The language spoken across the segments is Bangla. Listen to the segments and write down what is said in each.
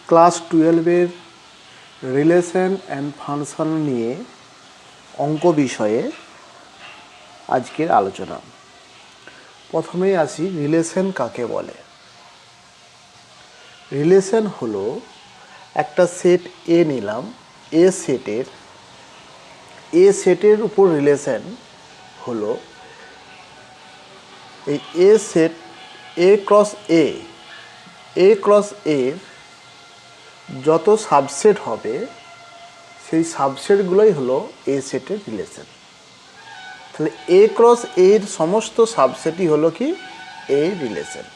ক্লাস 12-এর রিলেশন অ্যান্ড ফাংশন নিয়ে অঙ্ক বিষয়ে আজকের আলোচনা। প্রথমেই আসি, রিলেশন কাকে বলে। রিলেশন হলো একটা সেট এ নিলাম, এ সেটের উপর রিলেশন হলো এই এ সেট এ ক্রস এর যত সাবসেট হবে সেই সাবসেটগুলোই হলো এ সেটের রিলেশন। তাহলে এ ক্রস এর সমস্ত সাবসেটই হলো কি এ রিলেশন।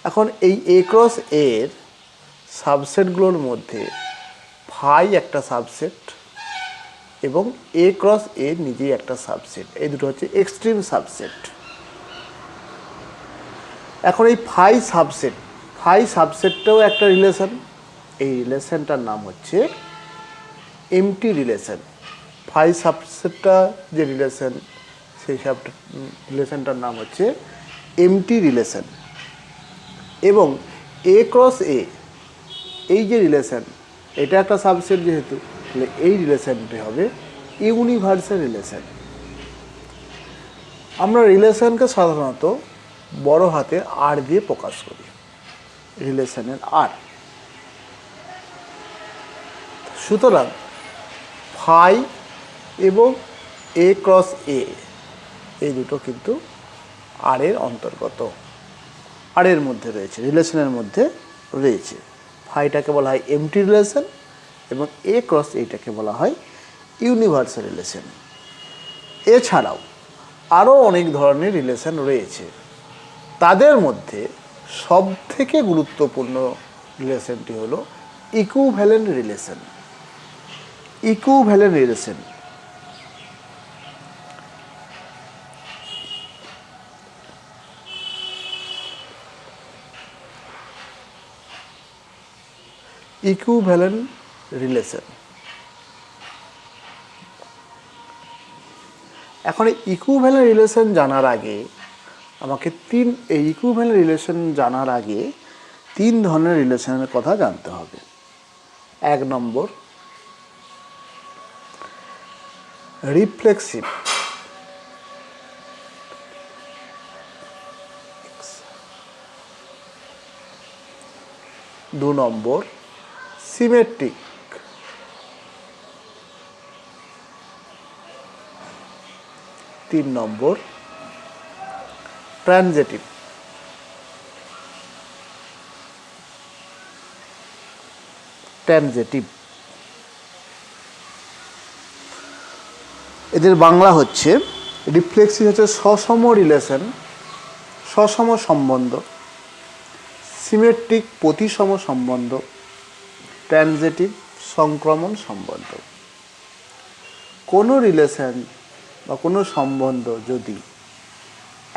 এখন এই এ ক্রস এর সাবসেটগুলোর মধ্যে ফাই একটা সাবসেট এবং এ ক্রস এ নিজেই একটা সাবসেট, এই দুটো হচ্ছে এক্সট্রিম সাবসেট। এখন এই ফাই সাবসেটটাও একটা রিলেশন। এই রিলেশনটার নাম হচ্ছে এমটি রিলেশন। ফাই সাবসেটটা যে রিলেশন, সেই রিলেশনটার নাম হচ্ছে এমটি রিলেশন। এবং এ ক্রস এ এই যে রিলেশন, এটা একটা সাবসেট যেহেতু, তাহলে এই রিলেশনটি হবে ইউনিভার্সাল রিলেশন। আমরা রিলেশনকে সাধারণত বড় হাতে আর দিয়ে প্রকাশ করি, রিলেশনের আর। সুতরাং ফাই এবং এ ক্রস এ এই দুটো কিন্তু আর এর অন্তর্গত, আর এর মধ্যে রয়েছে, রিলেশনের মধ্যে রয়েছে। ফাইটাকে বলা হয় এমটি রিলেশন এবং এ ক্রস এইটাকে বলা হয় ইউনিভার্সাল রিলেশন। এছাড়াও আরও অনেক ধরনের রিলেশন রয়েছে। তাদের মধ্যে সবথেকে গুরুত্বপূর্ণ রিলেশনটি হলো equivalent relation. Equivalent relation equivalent relation. এখন এই ইকুইভ্যালেন্ট রিলেশন জানার আগে আমাকে ইকুইভ্যালেন্ট রিলেশন জানার আগে তিন ধরনের রিলেশনের কথা জানতে হবে। এক নম্বর, রিফ্লেক্সিভ। দু নম্বর, সিমেট্রিক। তিন নম্বর, ট্রানজিটিভ। এদের বাংলা হচ্ছে, রিফ্লেক্সিভ হচ্ছে সসম রিলেশন, সসম সম্বন্ধ। সিমেট্রিক প্রতিসম সম্বন্ধ। ট্রানজিটিভ সংক্রমণ সম্বন্ধ। কোনো রিলেশন বা কোনো সম্বন্ধ যদি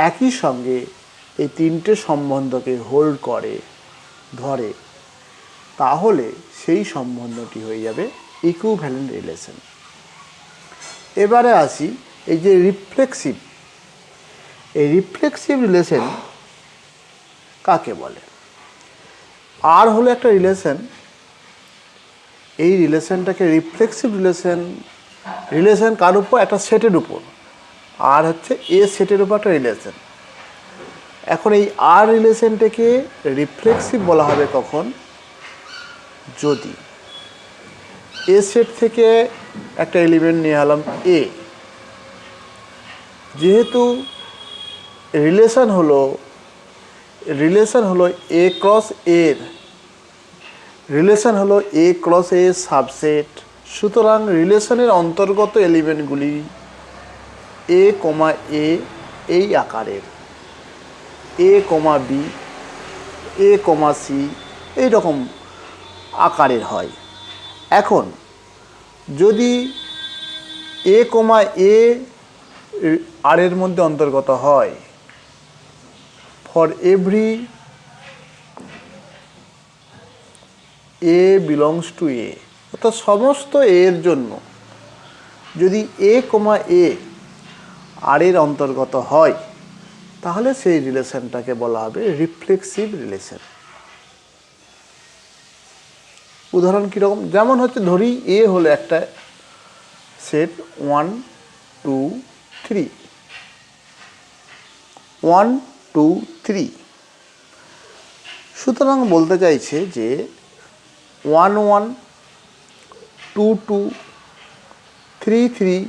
একই সঙ্গে এই তিনটে সম্বন্ধকে হোল্ড ধরে, তাহলে সেই সম্বন্ধটি হয়ে যাবে ইকুইভ্যালেন্ট রিলেশন। এবারে আসি এই যে রিফ্লেক্সিভ, এই রিফ্লেক্সিভ রিলেশন কাকে বলে। আর হলো একটা রিলেশন, এই রিলেশনটাকে রিফ্লেক্সিভ রিলেশন কার উপর? একটা সেটের উপর। আর হচ্ছে এ সেটের উপর একটা রিলেশন। এখন এই আর রিলেশনটাকে রিফ্লেক্সিভ বলা হবে কখন? যদি এ সেট থেকে একটা এলিমেন্ট নিয়ে এলাম এ, যেহেতু রিলেশন হলো এ ক্রস এর, রিলেশন হলো এ ক্রস এ সাবসেট। সুতরাং রিলেশনের অন্তর্গত এলিমেন্টগুলি এ কমা এ এই আকারের, এ কমা বি, এ কমা সি এই রকম আকারের হয়। এখন যদি এ কমা এ আর এর মধ্যে অন্তর্গত হয়, for every a belongs to A, অর্থাৎ সমস্ত এর জন্য যদি এ কমা এ আর এর অন্তর্গত হয়, তাহলে সেই রিলেশনটাকে বলা হবে রিফ্লেক্সিভ রিলেশন। উদাহরণ কীরকম, যেমন হচ্ছে ধরি এ হলো একটা সেট 1 2 3 1 2 3। সুতরাং বলতে চাইছে যে 1 1 2 2 3 3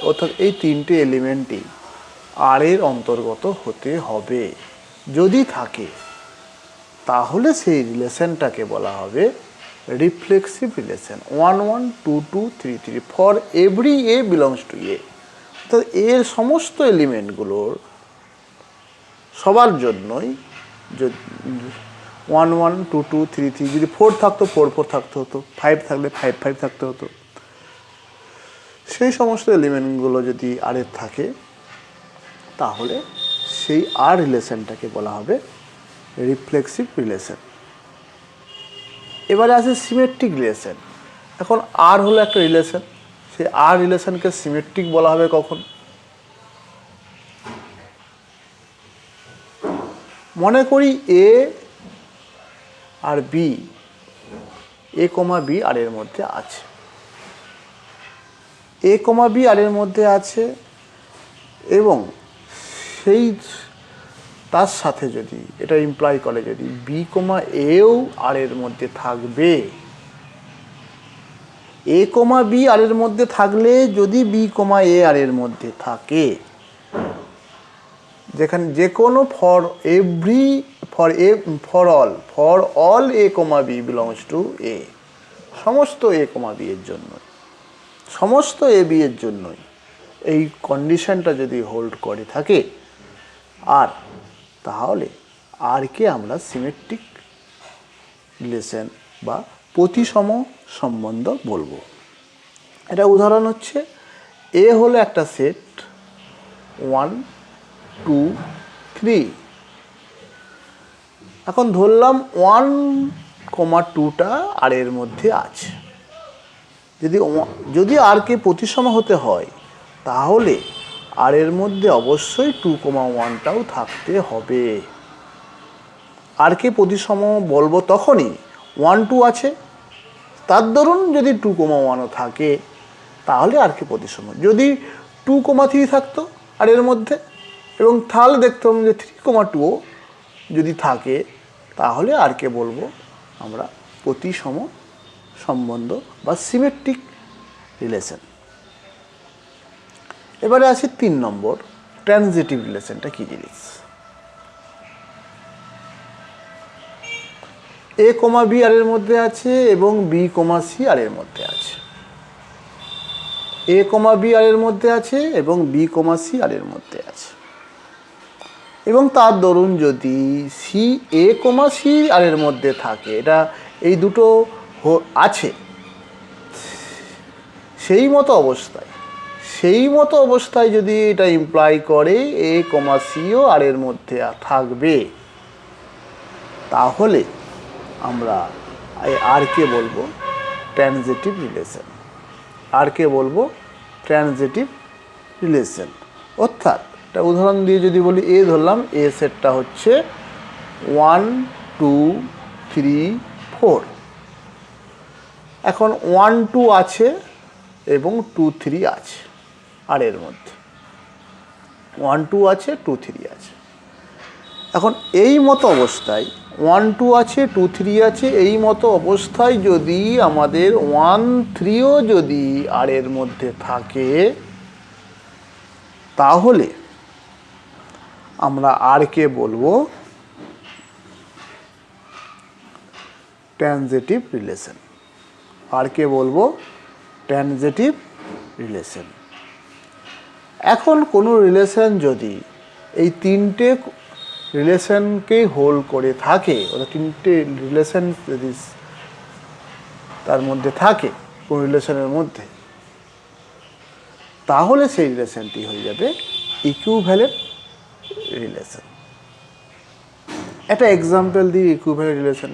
অর্থাৎ এই তিনটে এলিমেন্টই আর এর অন্তর্গত হতে হবে। যদি থাকে তাহলে সেই রিলেশনটাকে বলা হবে reflexive relation. 1 1 2 2 3 3 for every a belongs to A, অর্থাৎ এর সমস্ত এলিমেন্টগুলোর সবার জন্যই 1 1 2 2 3 3, যদি 4 থাকতো 4 4 থাকতে হতো, 5 থাকলে 5 5 থাকতে হতো। সেই সমস্ত এলিমেন্টগুলো যদি আর এর থাকে তাহলে সেই আর রিলেশনটাকে বলা হবে রিফ্লেক্সিভ রিলেশন। এবারে আছে সিমেট্রিক রিলেশন। এখন আর হলো একটা রিলেশন, সেই আর রিলেশনকে সিমেট্রিক বলা হবে কখন? মনে করি এ আর বি, এ কমা বি আর এর মধ্যে আছে, এ কমা বি আর এর মধ্যে আছে এবং সেই তার সাথে যদি এটা ইমপ্লাই করে যদি বি কমা এও আর এর মধ্যে থাকবে, এ কমা বি আর এর মধ্যে থাকলে যদি বি কমা এ আর এর মধ্যে থাকে, যেখানে যে কোনো for all a comma b belongs to A, সমস্ত এ কমা বি এর জন্য, সমস্ত এ বি এর জন্যই এই কন্ডিশনটা যদি হোল্ড করে থাকে আর, তাহলে আরকে আমরা সিমেট্রিক রিলেশন বা প্রতিসম সম্বন্ধ বলবো। এটা উদাহরণ হচ্ছে এ হলো একটা সেট 1 2 3। এখন ধরলাম 1 2টা আর এর মধ্যে আছে। যদি আরকে প্রতিসম হতে হয় তাহলে আর এর মধ্যে অবশ্যই 2 1টাও থাকতে হবে। আরকে প্রতিসম বলবো তখনই 1 2 আছে, তার দরুন যদি 2 1ও থাকে তাহলে আরকে প্রতিসম। যদি 2 3 থাকতো আর এর মধ্যে এবং তাহলে দেখতাম যে 3 2ও যদি থাকে তাহলে আরকে বলবো আমরা প্রতিসম সম্বন্ধ বা সিমেট্রিক রিলেশন। এবারে আসি 3 নম্বর, ট্রানজিটিভ রিলেশনটা কী জিনিস? এ কমা বি আর এর মধ্যে আছে এবং বি কমা সি আর এর মধ্যে আছে, এ কমা বি আর এর মধ্যে আছে এবং বি কমা সি আর এর মধ্যে আছে, এবং তার দরুন যদি সি এ কমা সি আর এর মধ্যে থাকে, এটা এই দুটো আছে, সেই মতো অবস্থায় যদি এটা ইমপ্লাই করে এ কমা সিও আর এর মধ্যে থাকবে, তাহলে আমরা আরকে বলবো ট্রানজিটিভ রিলেশন। আরকে বলবো ট্রানজিটিভ রিলেশন। অর্থাৎ একটা উদাহরণ দিয়ে যদি বলি, এ ধরলাম, এ সেটটা হচ্ছে 1 2 3 4। এখন 1 2 আছে এবং 2 3 আছে আর এর মধ্যে, 1 2 আছে 2 3 আছে। এখন এই মতো অবস্থায় 1 2 আছে 2 3 আছে, এই মতো অবস্থায় যদি আমাদের 1 3ও যদি আর এর মধ্যে থাকে তাহলে আমরা আরকে বলবো ট্রানজিটিভ রিলেশন। আরকে বলবো ট্রানজিটিভ রিলেশন। এখন কোনো রিলেশন যদি এই তিনটে রিলেশনকেই হোল্ড করে থাকে, ওটা তিনটে রিলেশন যদি তার মধ্যে থাকে কোনো রিলেশনের মধ্যে, তাহলে সেই রিলেশনটি হয়ে যাবে ইকুইভ্যালেন্ট রিলেশন। একটা এক্সাম্পল দিই ইকুইভ্যালেন্ট রিলেশন।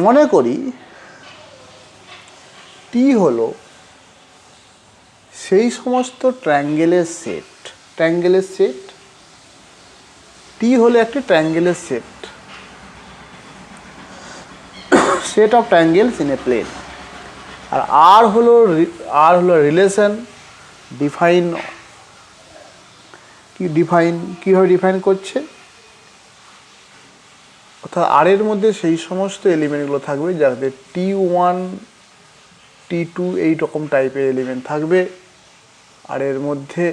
মনে করি টি হলো সেই সমস্ত ট্রায়াঙ্গেলের সেট টি হলো একটি ট্রায়াঙ্গেলের set of triangles in a plane. আর আর হলো রিলেশন কীভাবে ডিফাইন করছে, অর্থাৎ আর এর মধ্যে সেই সমস্ত এলিমেন্টগুলো থাকবে যাতে T1 T2 এই রকম টাইপের এলিমেন্ট থাকবে। আর এর মধ্যে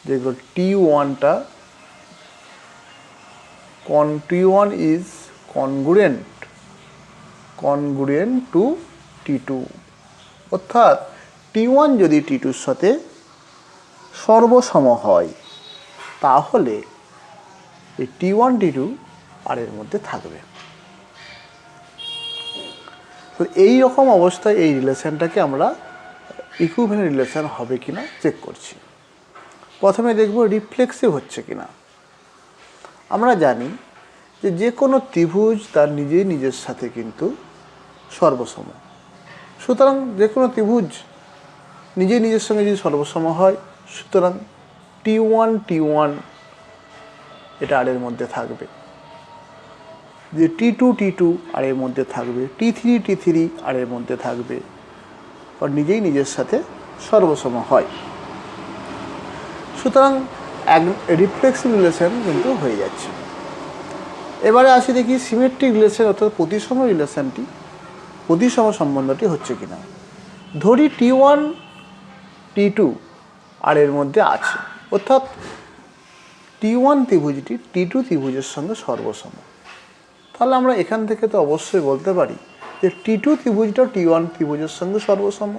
যেগুলো T1টা T1 is congruent two T2, অর্থাৎ T1 যদি T2-র সাথে সর্বসম হয় তাহলে এই T1 T2 আর এর মধ্যে থাকবে। তো এই রকম অবস্থায় এই রিলেশনটাকে আমরা ইকুইভ্যালেন্ট রিলেশন হবে কিনা চেক করছি। প্রথমে দেখব রিফ্লেক্সিভ হচ্ছে কিনা। আমরা জানি যে কোনো ত্রিভুজ তার নিজের সাথে কিন্তু সর্বসম। সুতরাং যে কোনো ত্রিভুজ নিজের সঙ্গে যদি সর্বসম হয়, সুতরাং T1 এটা আর এর মধ্যে থাকবে, যে T2 আর এর মধ্যে থাকবে, T3 আর এর মধ্যে থাকবে, আর নিজের সাথে সর্বসম হয়। সুতরাং রিফ্লেক্সিভ রিলেশন কিন্তু হয়ে যাচ্ছে। এবারে আসি দেখি সিমেট্রিক রিলেশন, অর্থাৎ প্রতিসম সম্বন্ধটি হচ্ছে কিনা। ধরি T1 T2 আর এর মধ্যে আছে, অর্থাৎ T1 ত্রিভুজটি T2 ত্রিভুজের সঙ্গে সর্বসম। তাহলে আমরা এখান থেকে তো অবশ্যই বলতে পারি যে T2 ত্রিভুজটা T1 ত্রিভুজের সঙ্গে সর্বসম।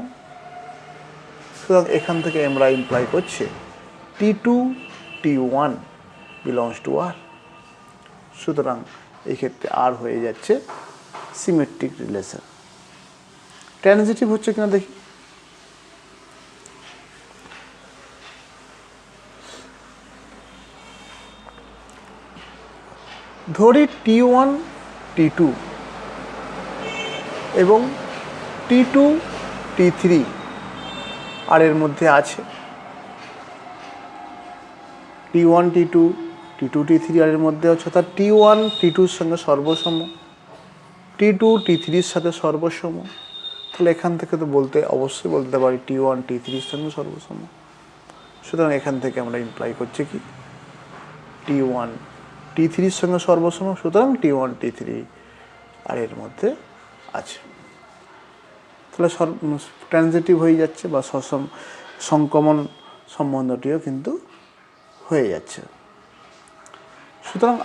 সুতরাং এখান থেকে আমরা ইমপ্লাই করছে T2 T1 বিলংস টু আর। সুতরাং এই ক্ষেত্রে আর হয়ে যাচ্ছে সিমেট্রিক রিলেশন। ট্রানজিটিভ হচ্ছে কিনা দেখি। ধরি T1 T2 এবং T2 T3 আর এর মধ্যে আছে। T1 T2 T3 আর এর মধ্যে আছে, অর্থাৎ T1 T2-র সঙ্গে সর্বসম, T2 T3-র সাথে সর্বসম। তাহলে এখান থেকে তো অবশ্যই বলতে পারি T1 T3-র সঙ্গে সর্বসম। সুতরাং এখান থেকে আমরা ইমপ্লাই করছি কি T1 T3-র সঙ্গে সর্বসম, সুতরাং T1 T3 আর এর মধ্যে আছে। তাহলে ট্রানজিটিভ হয়ে যাচ্ছে বা সংক্রমণ সম্বন্ধটিও কিন্তু হয়ে যাচ্ছে। সুতরাং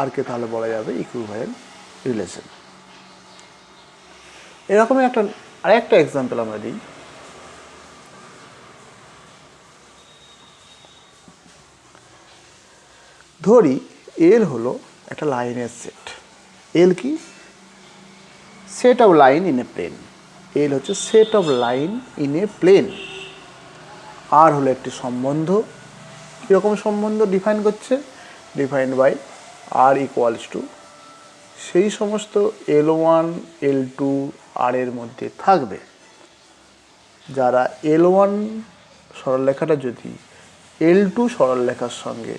আরকে তাহলে বলা যাবে ইকুইভ্যালেন্ট রিলেশন। এরকমই আরেকটা এক্সাম্পল আমরা দিই। ধরি এল হলো একটা লাইনের সেট। এল কি? Set of line in a plane. L হচ্ছে set of line in a plane. R হলো একটি সম্বন্ধ। কীরকম সম্বন্ধ ডিফাইন করছে? Defined by R equals to সেই সমস্ত L1 L2 আর এর মধ্যে থাকবে যারা L1 সরলরেখাটা যদি L2 সরলরেখার সঙ্গে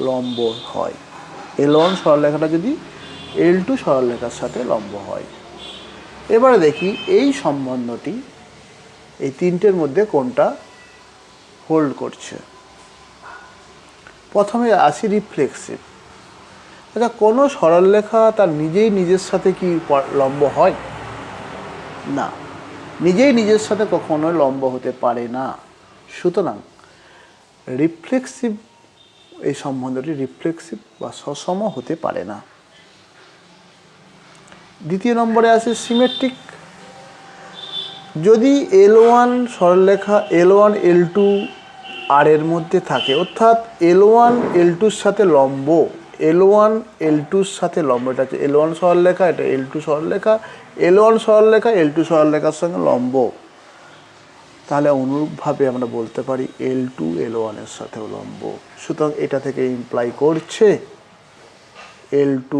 লম্ব হয়, L1 সরলরেখাটা যদি L2 সরলরেখার সাথে লম্ব হয়। এবারে দেখি এই সম্বন্ধটি এই তিনটের মধ্যে কোনটা হোল্ড করছে। প্রথমে আসি রিফ্লেক্সিভ। আচ্ছা, কোনো সরলরেখা তার নিজের সাথে কি লম্ব হয়? না, নিজের সাথে কখনোই লম্ব হতে পারে না। সুতরাং রিফ্লেক্সিভ এই সম্বন্ধটি রিফ্লেক্সিভ বা সসম হতে পারে না। দ্বিতীয় নম্বরে আসে সিমেট্রিক। যদি L1 সরলরেখা L1 L2 আর এর মধ্যে থাকে, অর্থাৎ L1 L2-র সাথে লম্ব, L1 L2-র সাথে লম্ব, এটা হচ্ছে L1 সরলরেখা, এটা L2 সরলরেখা, L1 সরলরেখা L2 সরলরেখার সঙ্গে লম্ব, তাহলে অনুরূপভাবে আমরা বলতে পারি L2 L1-এর সাথেও লম্ব। সুতরাং এটা থেকে ইমপ্লাই করছে L2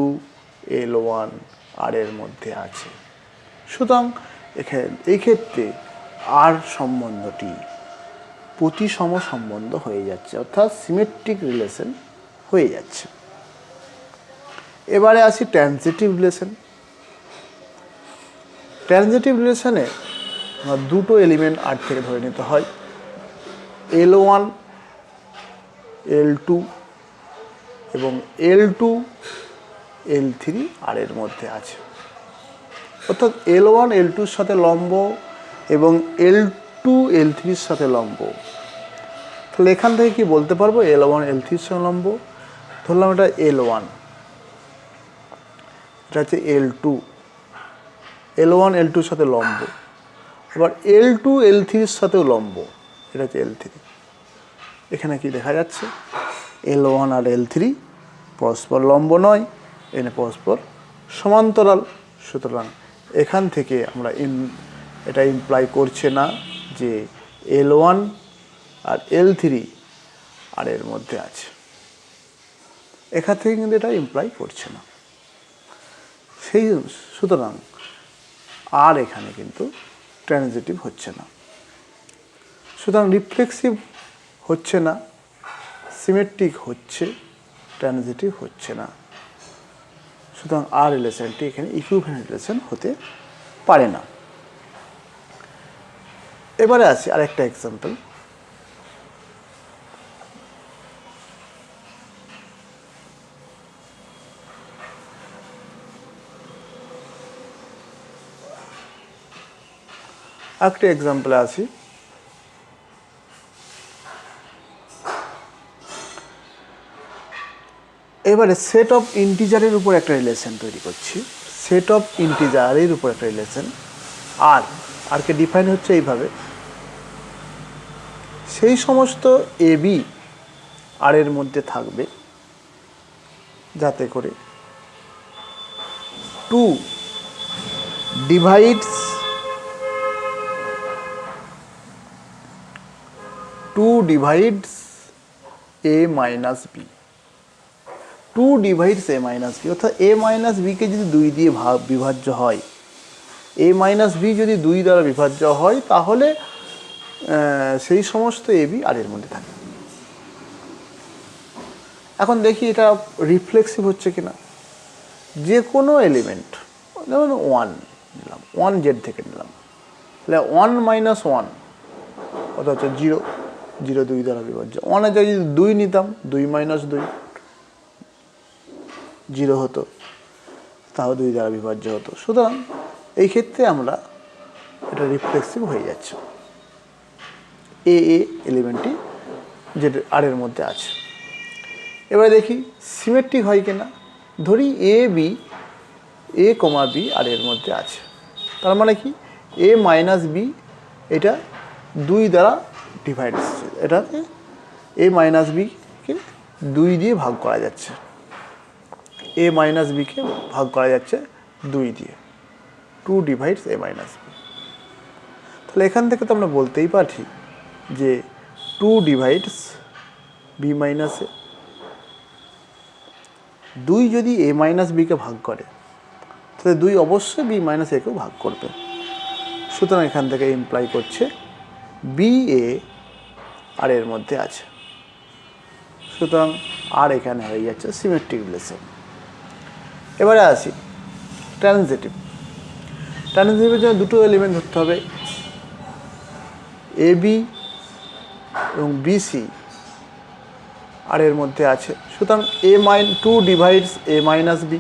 L1 আর এর মধ্যে আছে। সুতরাং এই ক্ষেত্রে আর সম্বন্ধটি প্রতিসম সম্বন্ধ হয়ে যাচ্ছে, অর্থাৎ সিমেট্রিক রিলেশন হয়ে যাচ্ছে। এবারে আসি ট্রানজিটিভ রিলেশন। ট্রানজিটিভ রিলেশনে দুটো এলিমেন্ট আর থেকে ধরে নিতে হয়, L1 L2 এবং L2 L3 আর এর মধ্যে আছে, অর্থাৎ L1 L2-র সাথে লম্ব এবং L2 L3-র সাথে লম্ব। তাহলে এখান থেকে কি বলতে পারবো? L1 L3-র সাথে লম্ব, ধরলাম এটা L1, এটা হচ্ছে L2, L1 L2-র সাথে লম্ব, আবার L2 L3-র সাথেও লম্ব, এটা হচ্ছে L3। এখানে কি দেখা যাচ্ছে? L1 আর L3 পরস্পর লম্ব নয়, এখানে পরস্পর সমান্তরাল। সুতরাং এখান থেকে আমরা এটা ইমপ্লাই করছে না যে L1 আর L3 আর এর মধ্যে আছে, এখান থেকে কিন্তু এটা ইমপ্লাই করছে না। সুতরাং আর এখানে কিন্তু ট্রানজিটিভ হচ্ছে না, সুতরাং রিফ্লেক্সিভ হচ্ছে না, সিমেট্রিক হচ্ছে, ট্রানজিটিভ হচ্ছে না। সুতরাং আর রিলেশনটি এখানে ইকুইভ্যালেন্ট রিলেশন হতে পারে না। এবারে আসি আরেকটা এক্সাম্পল। একটা এক্সাম্পলে আসি। এবারে সেট অফ ইন্টিজারের উপর একটা রিলেশন তৈরি করছি, সেট অফ ইন্টিজারের উপর একটা রিলেশন। আরকে ডিফাইন হচ্ছে এইভাবে, সেই সমস্ত এ বি আর এর মধ্যে থাকবে যাতে করে 2 divides a minus B, 2 divides a minus B, অর্থাৎ a মাইনাস বিকে যদি 2 দিয়ে বিভাজ্য হয়, a মাইনাস বি যদি 2 দ্বারা বিভাজ্য হয়, তাহলে সেই সমস্ত এ বি আর এর মধ্যে থাকে। এখন দেখি এটা রিফ্লেক্সিভ হচ্ছে কিনা। যে কোনো এলিমেন্ট, যেমন 1 নিলাম, 1 জেড থেকে নিলাম, তাহলে 1 মাইনাস 1 অর্থাৎ 0, 0 2 দ্বারা বিভাজ্য। 1-এর জায়গায় যদি 2 নিতাম, 2 মাইনাস 2 0 হতো, তাও 2 দ্বারা বিভাজ্য হতো। সুতরাং এই ক্ষেত্রে আমরা এটা রিফ্লেক্সিভ হয়ে যাচ্ছে, এ এলিমেন্টটি যেটা আর এর মধ্যে আছে। এবারে দেখি সিমেট্রিক হয় কিনা। ধরি এ বি আর এর মধ্যে আছে, তার মানে কি এ মাইনাস বি এটা 2 দ্বারা ডিভাইড হচ্ছে, এটাকে এ মাইনাস বিকে 2 দিয়ে ভাগ করা যাচ্ছে, এ মাইনাস বিকে ভাগ করা যাচ্ছে 2 দিয়ে, 2 ডিভাইডস এ মাইনাস বি। তাহলে এখান থেকে তো আমরা বলতেই পারি যে 2 ডিভাইডস বি মাইনাস এ, 2 যদি এ মাইনাস বিকে ভাগ করে, তাহলে 2 অবশ্যই বি মাইনাস একেও ভাগ করবে। সুতরাং এখান থেকে ইমপ্লাই করছে বি এ আর এর মধ্যে আছে। সুতরাং আর এখানে হয়ে যাচ্ছে সিমেট্রিক রিলেশন। এবারে আসি ট্রানজিটিভ। ট্রানজিটিভের জন্য দুটো এলিমেন্ট ধরতে হবে, এ বি এবং বিসি আর এর মধ্যে আছে। সুতরাং 2 divides A minus B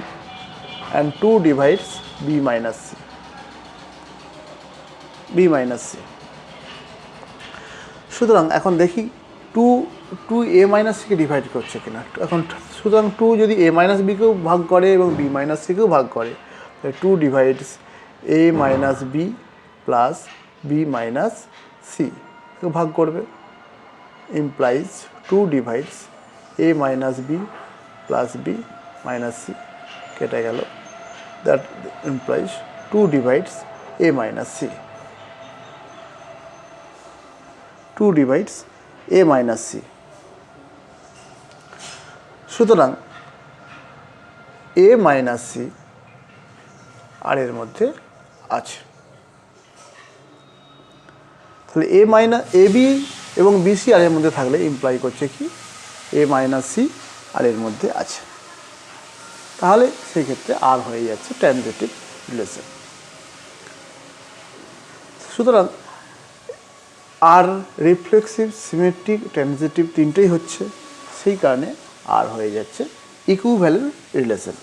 and 2 divides B minus C. সুতরাং এখন দেখি 2 এ মাইনাস সিকে ডিভাইড করছে কিনা। এখন সুতরাং 2 যদি এ মাইনাস বিকেও ভাগ করে এবং বি মাইনাস সিকেও ভাগ করে, তাহলে 2 ডিভাইডস এ minus b plus b minus c ভাগ করবে, ইমপ্লাইজ 2 ডিভাইডস এ minus b plus b minus c, কেটে গেল, that implies 2 divides A minus c, 2 divides A minus C. সুতরাং এ মাইনাস সি আর এর মধ্যে আছে। তাহলে এ বি এবং বিসি আর এর মধ্যে থাকলে ইমপ্লাই করছে কি এ মাইনাস সি আর এর মধ্যে আছে, তাহলে সেই ক্ষেত্রে আর হয়ে যাচ্ছে ট্রানজিটিভ রিলেশন। সুতরাং আর রিফ্লেক্সিভ, সিমেট্রিক, ট্রানজিটিভ তিনটেই হচ্ছে, সেই কারণে আর হয়ে যাচ্ছে ইকুইভ্যালেন্ট রিলেশন।